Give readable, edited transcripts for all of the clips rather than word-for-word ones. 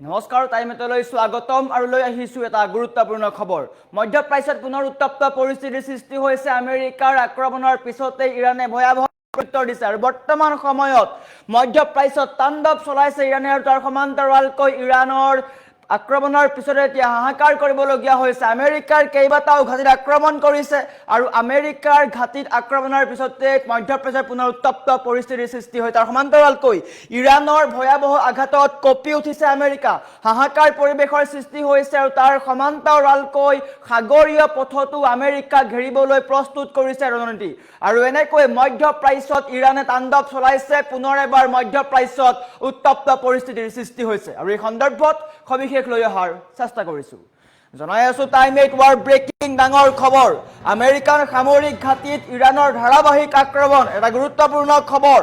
নমস্কাৰ টাইমেটলৈ স্বাগতম আৰু লৈ আহিছো এটা গুৰুত্বপূৰ্ণ খবৰ মধ্যপ্ৰাচ্যত পুনৰ উত্তপ্ত পৰিস্থিতিৰ সৃষ্টি হৈছে আমেৰিকাৰ আক্ৰমণৰ পিছতে ইৰাণে ভয়াবহ উত্তৰ দিছে আৰু বৰ্তমান সময়ত মধ্যপ্ৰাচ্যত তাণ্ডৱ চলাইছে ইৰাণে আৰু তাৰ সমান্তৰালকৈ ইৰাণৰ আক্ৰমণৰ পিছতে এতিয়া হাহাকাৰ কৰিবলগীয়া হৈছে আমেৰিকাৰ কেইবাটাও ঘাটিত আক্ৰমণ কৰিছে আৰু আমেৰিকাৰ ঘাটিত আক্ৰমণৰ পিছতে মধ্যপ্ৰাচ্যৰ পুনৰ উত্তপ্ত পৰিস্থিতিৰ সৃষ্টি হয় তাৰ সমান্তৰালকৈ ইৰাণৰ ভয়াবহ আঘাতত কঁপি উঠিছে আমেৰিকা হাহাকাৰ পৰিৱেশৰ সৃষ্টি হৈছে আৰু তাৰ সমান্তৰালকৈ সাগৰীয় পথতো আমেৰিকা ঘেৰিবলৈ প্ৰস্তুত কৰিছে ৰণনীতি আৰু এনেকৈ মধ্যপ্ৰাচ্যত ইৰাণে তাণ্ডৱ চলাইছে পুনৰ এবাৰ মধ্যপ্ৰাচ্যত উত্তপ্ত পৰিস্থিতিৰ সৃষ্টি হৈছে আৰু এই সন্দৰ্ভত সবিশেষ লৈ অহাৰ চেষ্টা কৰিছো জনাই আছো টাইম 8 ৱাৰ ব্ৰেকিং ডাঙৰ খবৰ আমেৰিকান সামৰিক ঘাটিত ইৰাণৰ ধাৰাবাহিক আক্ৰমণ এটা গুৰুত্বপূৰ্ণ খবৰ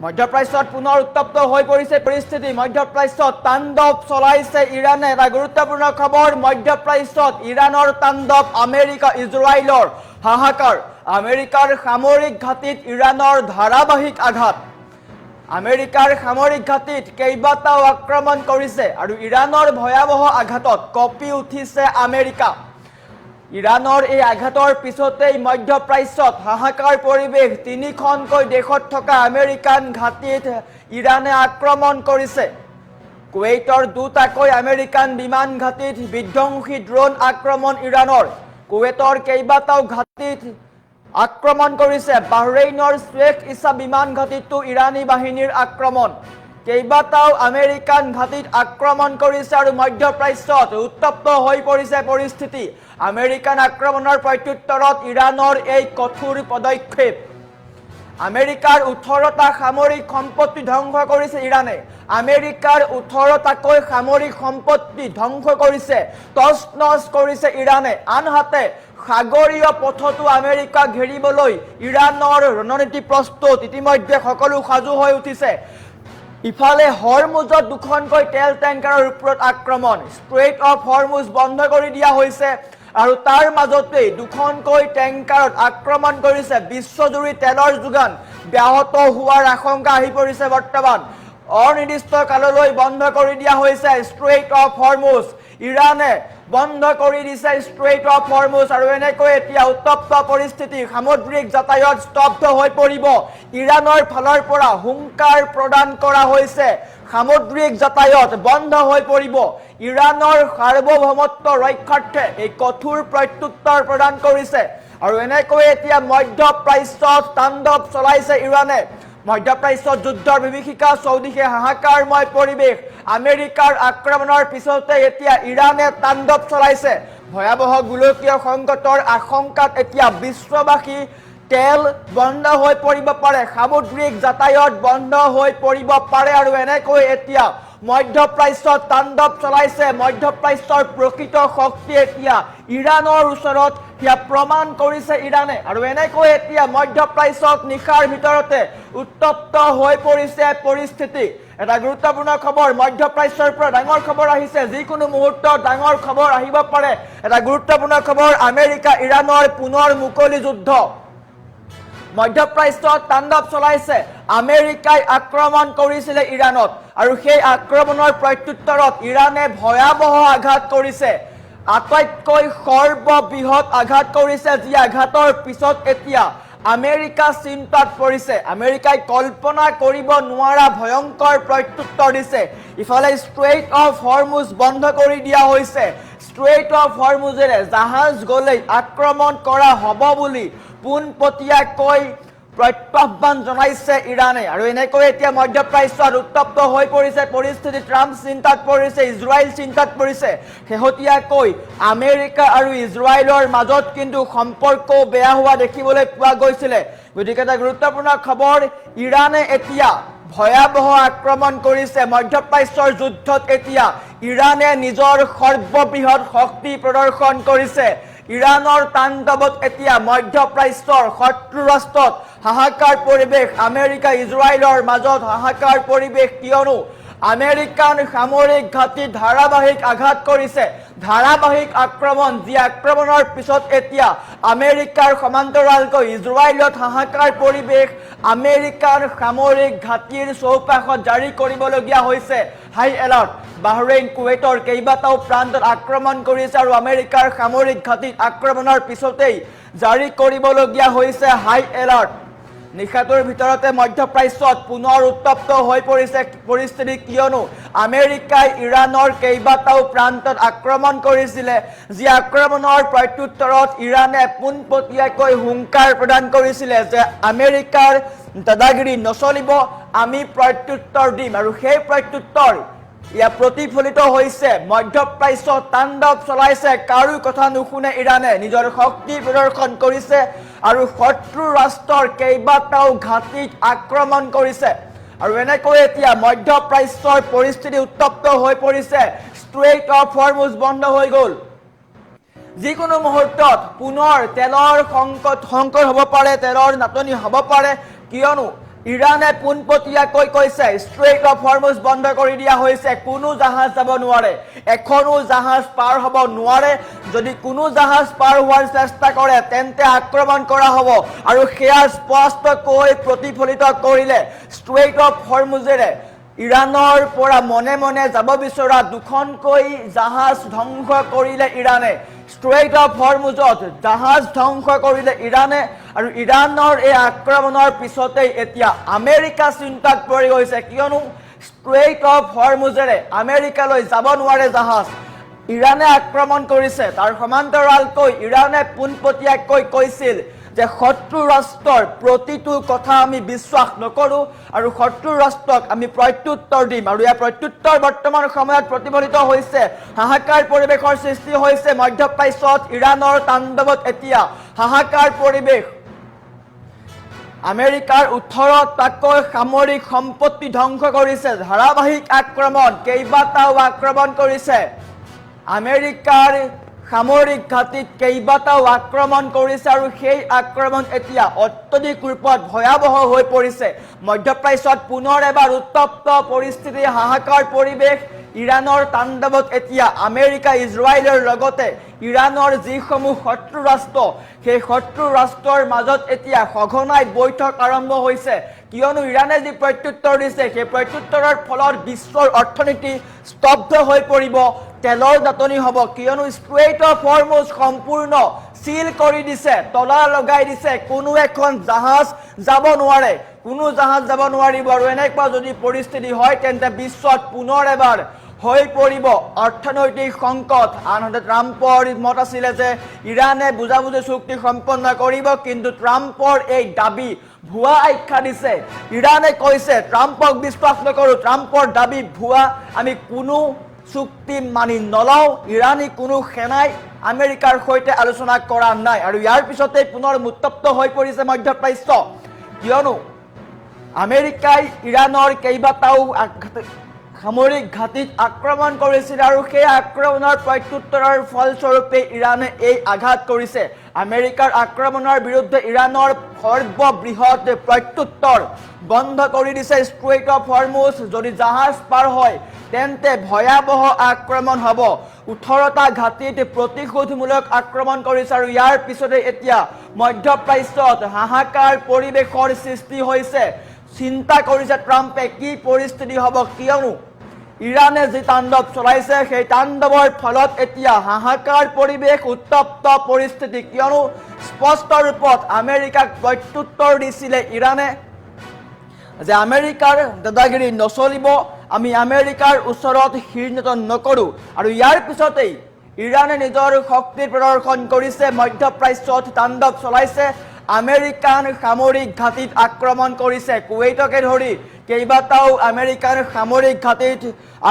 মধ্যপ্ৰাচ্যত পুনৰ উত্তপ্ত হৈ পৰিছে পৰিস্থিতি মধ্যপ্ৰাচ্যত তাণ্ডৱ চলাইছে ইৰাণে এটা গুৰুত্বপূৰ্ণ খবৰ মধ্যপ্ৰাচ্যত ইৰাণৰ তাণ্ডৱ আমেৰিকা ইজৰাইলৰ হাহাকাৰ আমেৰিকাৰ সামৰিক ঘাটিত ইৰাণৰ ধাৰাবাহিক আঘাত আমেৰিকাৰ সামৰিক ঘাটিত কেইবাটাও আক্ৰমণ কৰিছে আৰু ইৰাণৰ ভয়াবহ আঘাতত কঁপি উঠিছে আমেৰিকা ইৰাণৰ এই আঘাতৰ পিছতেই মধ্যপ্ৰাচ্যত হাহাকাৰ পৰিৱেশ তিনিখনকৈ দেশত থকা আমেৰিকান ঘাটিত ইৰাণে আক্ৰমণ কৰিছে কুৱেইটৰ দুটাকৈ আমেৰিকান বিমান ঘাটিত বিধ্বংসী ড্ৰোন আক্ৰমণ ইৰাণৰ কুৱেইটৰ কেইবাটাও ঘাটিত আক্ৰমণ কৰিছে বাহৰেইনৰ শ্বেখ ইছা বিমান ঘাটিতো ইৰাণী বাহিনীৰ আক্ৰমণ কেইবাটাও আমেৰিকান ঘাটিত আক্ৰমণ কৰিছে আৰু মধ্যপ্ৰাচ্যত উত্তপ্ত হৈ পৰিছে পৰিস্থিতি আমেৰিকান আক্ৰমণৰ প্ৰত্যুত্তৰত ইৰাণৰ এই কঠোৰ পদক্ষেপ আমেৰিকাৰ 18টা সামৰিক সম্পত্তি ধ্বংস কৰিছে ইৰাণে আমেৰিকাৰ 18টাকৈ সামৰিক সম্পত্তি ধ্বংস কৰিছে তছনছ কৰিছে ইৰাণে আনহাতে সাগৰীয় পথতো আমেৰিকা ঘেৰিবলৈ ইৰাণৰ ৰণনীতি প্ৰস্তুত ইতিমধ্যে সকলো সাজু হৈ উঠিছে ইফালে হৰমুজত দুখনকৈ তেল টেংকাৰৰ ওপৰত আক্ৰমণ ষ্ট্ৰেইট অফ হৰমুজ বন্ধ কৰি দিয়া হৈছে আৰু তাৰ মাজতে দুখনকৈ টেংকাৰত আক্ৰমণ কৰিছে বিশ্বজুৰি তেলৰ যোগান ব্যাহত হোৱাৰ আশংকা আহি পৰিছে বৰ্তমান অনিৰ্দিষ্ট কাললৈ বন্ধ কৰি দিয়া হৈছে ষ্ট্ৰেইট অফ হৰমুজ ইৰাণে বন্ধ কৰি দিছে ষ্ট্ৰেইট অফ হৰমুজ আৰু এনেকৈ এতিয়া উত্তপ্ত পৰিস্থিতি সামুদ্ৰিক যাতায়াত স্তব্ধ হৈ পৰিব ইৰাণৰ ফালৰ পৰা হুংকাৰ প্ৰদান কৰা হৈছে সামুদ্ৰিক যাতায়াত বন্ধ হৈ পৰিব ইৰাণৰ সাৰ্বভৌমত্ব ৰক্ষাৰ্থে এই কঠোৰ প্ৰত্যুত্তৰ প্ৰদান কৰিছে আৰু এনেকৈ এতিয়া মধ্যপ্ৰাচ্যত তাণ্ডৱ চলাইছে ইৰাণে মধ্যপ্ৰাচ্যত যুদ্ধৰ বিভীষিকা চৌদিশে হাহাকাৰময় পৰিৱেশ আমেৰিকাৰ আক্ৰমণৰ পিছতে এতিয়া ইৰাণে তাণ্ডৱ চলাইছে ভয়াবহ গোলকীয় সংকটৰ আশংকাত এতিয়া বিশ্ববাসী তেল বন্ধ হৈ পৰিব পাৰে সামুদ্ৰিক যাতায়াত বন্ধ হৈ পৰিব পাৰে আৰু এনেকৈ এতিয়া মধ্যপ্ৰাচ্যত তাণ্ডৱ চলাইছে মধ্যপ্ৰাচ্যৰ প্ৰকৃত শক্তি এতিয়া ইৰাণৰ ওচৰত হিয়া প্ৰমাণ কৰিছে ইৰাণে আৰু এনেকৈ এতিয়া মধ্যপ্ৰাচ্যত নিশাৰ ভিতৰতে উত্তপ্ত হৈ পৰিছে পৰিস্থিতি এটা গুৰুত্বপূৰ্ণ খবৰ মধ্যপ্ৰাচ্যৰ পৰা ডাঙৰ খবৰ আহিছে যিকোনো মুহূৰ্তত ডাঙৰ খবৰ আহিব পাৰে এটা গুৰুত্বপূৰ্ণ খবৰ আমেৰিকা ইৰাণৰ পুনৰ মুকলি যুদ্ধ মধ্যপ্ৰাচ্যত তাণ্ডৱ চলাইছে আমেৰিকাই আক্ৰমণ কৰিছিল ইৰাণত আৰু সেই আক্ৰমণৰ প্ৰত্যুত্তৰত ইৰাণে ভয়াবহ আঘাত কৰিছে আটাইতকৈ সৰ্ববৃহৎ আঘাত কৰিছে যি আঘাতৰ পিছত এতিয়া আমেৰিকা চিন্তাত পৰিছে আমেৰিকাই কল্পনা কৰিব নোৱাৰা ভয়ংকৰ প্ৰত্যুত্তৰ দিছে ইফালে ষ্ট্ৰেইট অফ হৰমুজ বন্ধ কৰি দিয়া হৈছে ষ্ট্ৰেইট অফ হৰমুজেৰে জাহাজ গলে আক্ৰমণ কৰা হ'ব বুলি পোনপটীয়াকৈ প্ৰত্যাহ্বান জনাইছে ইৰাণে আৰু এনেকৈ এতিয়া মধ্যপ্ৰাচ্যত উত্তপ্ত হৈ পৰিছে পৰিস্থিতি ট্ৰাম্প চিন্তাত পৰিছে ইজৰাইল চিন্তাত পৰিছে শেহতীয়াকৈ আমেৰিকা আৰু ইজৰাইলৰ মাজত কিন্তু সম্পৰ্ক বেয়া হোৱা দেখিবলৈ পোৱা গৈছিলে গতিকে এটা গুৰুত্বপূৰ্ণ খবৰ ইৰাণে এতিয়া ভয়াবহ আক্ৰমণ কৰিছে মধ্যপ্ৰাচ্যৰ যুদ্ধত এতিয়া ইৰাণে নিজৰ সৰ্ববৃহৎ শক্তি প্ৰদৰ্শন কৰিছে ইৰাণৰ তাণ্ডৱত এতিয়া মধ্যপ্ৰাচ্যৰ শত্ৰু ৰাষ্ট্ৰত হাহাকাৰ পৰিৱেশ আমেৰিকা ইজৰাইলৰ মাজত হাহাকাৰ পৰিৱেশ কিয়নো আমেৰিকান সামৰিক ঘাটি ধাৰাবাহিক আঘাত কৰিছে ধাৰাবাহিক আক্ৰমণ যি আক্ৰমণৰ পিছত এতিয়া আমেৰিকাৰ সমান্তৰালকৈ ইজৰাইলত হাহাকাৰ পৰিৱেশ আমেৰিকান সামৰিক ঘাটিৰ চৌপাশত জাৰি কৰিবলগীয়া হৈছে হাই এলাৰ্ট বাহৰেইন কুৱেইটৰ কেইবাটাও প্ৰান্তত আক্ৰমণ কৰিছে আৰু আমেৰিকাৰ সামৰিক ঘাটিত আক্ৰমণৰ পিছতেই জাৰি কৰিবলগীয়া হৈছে হাই এলাৰ্ট নিশাটোৰ ভিতৰতে মধ্যপ্ৰাচ্যত পুনৰ উত্তপ্ত হৈ পৰিছে পৰিস্থিতি কিয়নো আমেৰিকাই ইৰাণৰ কেইবাটাও প্ৰান্তত আক্ৰমণ কৰিছিলে যি আক্ৰমণৰ প্ৰত্যুত্তৰত ইৰাণে পোনপটীয়াকৈ হুংকাৰ প্ৰদান কৰিছিলে যে আমেৰিকাৰ দাদাগিৰি নচলিব আমি প্ৰত্যুত্তৰ দিম আৰু সেই প্ৰত্যুত্তৰ ইয়া প্ৰতিফলিত হৈছে মধ্যপ্ৰাচ্যত তাণ্ডৱ চলাইছে কাৰো কথা নুশুনে ইৰাণে নিজৰ শক্তি প্ৰদৰ্শন কৰিছে আৰু শত্ৰু ৰাষ্ট্ৰৰ কেইবাটাও ঘাটিত আক্ৰমণ কৰিছে আৰু এনেকৈ এতিয়া মধ্যপ্ৰাচ্যৰ পৰিস্থিতি উত্তপ্ত হৈ পৰিছে ষ্ট্ৰেইট অফ হৰমুজ বন্ধ হৈ গ'ল যিকোনো মুহূৰ্তত পুনৰ তেলৰ সংকট হ'ব পাৰে তেলৰ নাটনি হ'ব পাৰে কিয়নো ইৰাণে পোনপটীয়াকৈ কৈছে ষ্ট্ৰেইট অফ হৰমুজ বন্ধ কৰি দিয়া হৈছে কোনো জাহাজ যাব নোৱাৰে এখনো জাহাজ পাৰ হ'ব নোৱাৰে যদি কোনো জাহাজ পাৰ হোৱাৰ চেষ্টা কৰে তেন্তে আক্ৰমণ কৰা হ'ব আৰু সেয়া স্পষ্টকৈ প্ৰতিফলিত কৰিলে ষ্ট্ৰেইট অফ হৰমুজেৰে ইৰাণৰ পৰা মনে মনে যাব বিচৰা দুখনকৈ জাহাজ ধ্বংস কৰিলে ইৰাণে ষ্ট্ৰেইট অফ হৰমুজত জাহাজ ধ্বংস কৰিলে ইৰাণে আৰু ইৰাণৰ এই আক্ৰমণৰ পিছতেই এতিয়া আমেৰিকা চিন্তাত পৰি গৈছে কিয়নো ষ্ট্ৰেইট অফ হৰমুজেৰে আমেৰিকালৈ যাব নোৱাৰে জাহাজ ইৰাণে আক্ৰমণ কৰিছে তাৰ সমান্তৰালকৈ ইৰাণে পোনপটীয়াকৈ কৈছিল যে শত্ৰু ৰাষ্ট্ৰৰ প্ৰতিটো কথা আমি বিশ্বাস নকৰো আৰু শত্ৰু ৰাষ্ট্ৰক আমি প্ৰত্যুত্তৰ দিম আৰু এই প্ৰত্যুত্তৰ বৰ্তমান সময়ত প্ৰতিফলিত হৈছে হাহাকাৰ পৰিৱেশৰ সৃষ্টি হৈছে মধ্যপ্ৰাচ্যত ইৰাণৰ তাণ্ডৱত এতিয়া হাহাকাৰ পৰিৱেশ আমেৰিকাৰ 18টাকৈ সামৰিক সম্পত্তি ধ্বংস কৰিছে ধাৰাবাহিক আক্ৰমণ কেইবাটাও আক্ৰমণ কৰিছে আমেৰিকাৰ সামৰিক ঘাটিত কেইবাটাও আক্ৰমণ কৰিছে আৰু সেই আক্ৰমণ এতিয়া অত্যধিক ৰূপত ভয়াৱহ হৈ পৰিছে মধ্যপ্ৰাচ্যত পুনৰ এবাৰ উত্তপ্ত পৰিস্থিতি হাহাকাৰ পৰিৱেশ ইৰাণৰ তাণ্ডৱত এতিয়া আমেৰিকা ইজৰাইলৰ লগতে ইৰাণৰ যিসমূহ শত্ৰু ৰাষ্ট্ৰ সেই শত্ৰু ৰাষ্ট্ৰৰ মাজত এতিয়া সঘনাই বৈঠক আৰম্ভ হৈছে কিয়নো ইৰাণে যি প্ৰত্যুত্তৰ দিছে সেই প্ৰত্যুত্তৰৰ ফলত বিশ্বৰ অৰ্থনীতি স্তব্ধ হৈ পৰিব তেলৰ নাটনি হ'ব কিয়নো ষ্ট্ৰেইট অফ হৰমুজ সম্পূৰ্ণ সিল কৰি দিছে তলা লগাই দিছে কোনো এখন জাহাজ যাব নোৱাৰে কোনো জাহাজ যাব নোৱাৰিব আৰু এনেকুৱা যদি পৰিস্থিতি হয় তেন্তে বিশ্বত পুনৰ এবাৰ হৈ পৰিব অৰ্থনৈতিক সংকট আনহাতে ট্ৰাম্পৰ মত আছিল যে ইৰাণে বুজাবুজি চুক্তি সম্পন্ন কৰিব কিন্তু ট্ৰাম্পৰ এই দাবী ভুৱা আখ্যা দিছে ইৰাণে কৈছে ট্ৰাম্পক বিশ্বাস নকৰো ট্ৰাম্পৰ দাবী ভুৱা আমি কোনো চুক্তি মানি নলওঁ ইৰাণী কোনো সেনাই আমেৰিকাৰ সৈতে আলোচনা কৰা নাই আৰু ইয়াৰ পিছতে পুনৰ উত্তপ্ত হৈ পৰিছে মধ্যপ্ৰাচ্য কিয়নো আমেৰিকাই ইৰাণৰ কেইবাটাও সামৰিক ঘাটিত আক্ৰমণ কৰিছিল আৰু সেই আক্ৰমণৰ প্ৰত্যুত্তৰৰ ফলস্বৰূপে ইৰাণে এই আঘাত কৰিছে আমেৰিকাৰ আক্ৰমণৰ বিৰুদ্ধে ইৰাণৰ সৰ্ববৃহৎ প্ৰত্যুত্তৰ বন্ধ কৰি দিছে ষ্ট্ৰেইট অফ হৰমুজ যদি জাহাজ পাৰ হয় তেন্তে ভয়াৱহ আক্ৰমণ হ'ব 18টা ঘাটিত প্ৰতিশোধমূলক আক্ৰমণ কৰিছে আৰু ইয়াৰ পিছতে এতিয়া মধ্যপ্ৰাচ্যত হাহাকাৰ পৰিৱেশৰ সৃষ্টি হৈছে চিন্তা কৰিছে ট্ৰাম্পে কি পৰিস্থিতি হ'ব কিয়নো ইৰাণে যি তাণ্ডৱ চলাইছে সেই তাণ্ডৱৰ ফলত এতিয়া হাহাকাৰ পৰিৱেশ উত্তপ্ত পৰিস্থিতি কিয়নো স্পষ্ট ৰূপত আমেৰিকাক প্ৰত্যুত্তৰ দিছিলে ইৰাণে যে আমেৰিকাৰ দাদাগিৰি নচলিব আমি আমেৰিকাৰ ওচৰত শিৰনেতন নকৰো আৰু ইয়াৰ পিছতেই ইৰাণে নিজৰ শক্তি প্ৰদৰ্শন কৰিছে মধ্যপ্ৰাচ্যত তাণ্ডৱ চলাইছে আমেৰিকান সামৰিক ঘাটিত আক্ৰমণ কৰিছে কুৱেইটকে ধৰি কেইবাটাও আমেৰিকান সামৰিক ঘাটিত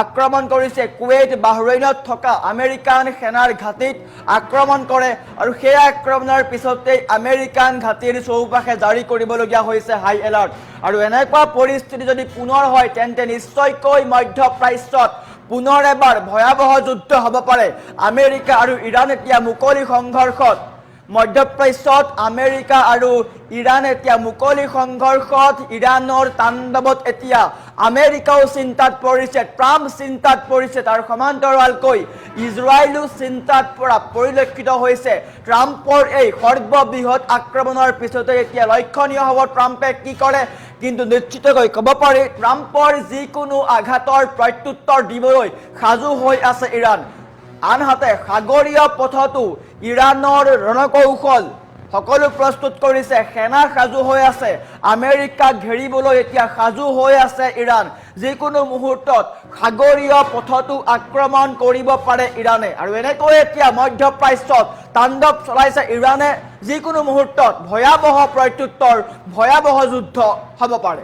আক্ৰমণ কৰিছে কুৱেইট বাহৰেইনত থকা আমেৰিকান সেনাৰ ঘাটিত আক্ৰমণ কৰে আৰু সেই আক্ৰমণৰ পিছতেই আমেৰিকান ঘাটিৰ চৌপাশে জাৰি কৰিবলগীয়া হৈছে হাই এলাৰ্ট আৰু এনেকুৱা পৰিস্থিতি যদি পুনৰ হয় তেন্তে নিশ্চয়কৈ মধ্যপ্ৰাচ্যত পুনৰ এবাৰ ভয়াৱহ যুদ্ধ হ'ব পাৰে আমেৰিকা আৰু ইৰাণ এতিয়া মুকলি সংঘৰ্ষত মধ্যপ্ৰাচ্যত আমেৰিকা আৰু ইৰাণ এতিয়া মুকলি সংঘৰ্ষত ইৰাণৰ তাণ্ডৱত এতিয়া আমেৰিকাও চিন্তাত পৰিছে, ট্ৰাম্প চিন্তাত পৰিছে, তাৰ সমান্তৰালকৈ ইজৰাইলো চিন্তাত পৰা পৰিলক্ষিত হৈছে। ট্ৰাম্পৰ এই সৰ্ববৃহৎ আক্ৰমণৰ পিছতে এতিয়া লক্ষণীয় হ'ব ট্ৰাম্পে কি কৰে। কিন্তু নিশ্চিতকৈ ক'ব পাৰি ট্ৰাম্পৰ যিকোনো আঘাতৰ প্ৰত্যুত্তৰ দিবলৈ সাজু হৈ আছে ইৰাণ। আনহাতে সাগৰীয় পথতো ইৰাণৰ ৰণকৌশল সকলো প্ৰস্তুত কৰিছে, সেনা সাজু হৈ আছে, আমেৰিকাক ঘেৰিবলৈ এতিয়া সাজু হৈ আছে ইৰাণ। যিকোনো মুহূৰ্তত সাগৰীয় পথতো আক্ৰমণ কৰিব পাৰে ইৰাণে। আৰু এনেকৈ এতিয়া মধ্যপ্ৰাচ্যত তাণ্ডৱ চলাইছে ইৰাণে। যিকোনো মুহূৰ্তত ভয়াৱহ প্ৰত্যুত্তৰ, ভয়াৱহ যুদ্ধ হ'ব পাৰে।